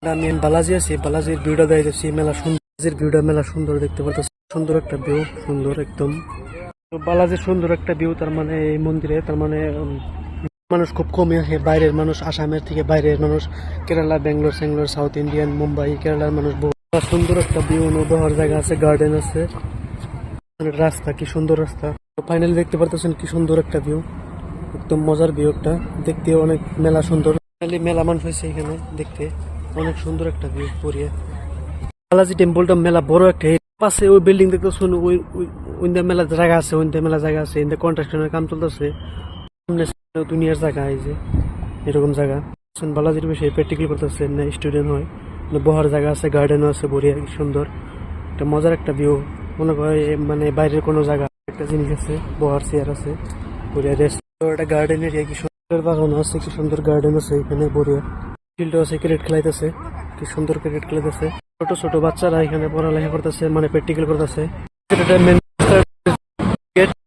আমি বালাজি আছি, বালাজির ভিউটা দেখতেছি, মেলা সুন্দর, ভিউটা মেলা সুন্দর দেখতে পাচ্ছি, সুন্দর একটা ভিউ, সুন্দর একদম। তো বালাজির সুন্দর একটা ভিউ, তার মানে এই মন্দিরে, তার মানে মানুষ খুব কমই আসে, বাইরের মানুষ, আসামের থেকে বাইরের মানুষ, কেরালা, ব্যাঙ্গালোর, স্যাঙ্গালোর, সাউথ ইন্ডিয়ান, মুম্বাই, কেরালার মানুষ বহু। সুন্দর একটা ভিউ, বহার জায়গা আছে, গার্ডেন আছে, মানে রাস্তা, কি সুন্দর রাস্তা। তো ফাইনালি দেখতে পারতেছেন কি সুন্দর একটা ভিউ, একদম মজার ভিউ একটা, দেখতে অনেক মেলা সুন্দর। ফাইনালি মেলা মানুষ হয়েছে এখানে দেখতে, অনেক সুন্দর একটা ভিউ পরিয়ে। বালাজি টেম্পলটা মেলা বড় একটা, পাশে ওই বিল্ডিং দেখতেছেন, ওই মেলা জায়গা আছে, ওই মেলা জায়গা আছে, কনস্ট্রাকশনের কাম চলতেছে, দুনিয়ার জায়গা, এই যে এরকম জায়গা। বালাজির বিষয়ে প্র্যাকটিক্যাল করতেছে না, স্টুডেন্ট হয়, বহার জায়গা আছে, গার্ডেনও আছে, বড়িয়া সুন্দর একটা মজার একটা ভিউ। মনে করে মানে বাইরের কোনো জায়গা, একটা জিনিস আছে, বহার চেয়ার আছে, বড়িয়া রেস্ট, একটা গার্ডেন এরিয়া, কি সুন্দর বাগান আছে, কি সুন্দর গার্ডেন আছে এখানে, বড়িয়া ফিল্ড আছে, ক্রিকেট খেলাইতেছে, কি সুন্দর ক্রিকেট খেলাইতেছে। ছোট ছোট বাচ্চারা এখানে পড়ালেখা করতেছে, মানে প্র্যাকটিক্যাল করতেছে।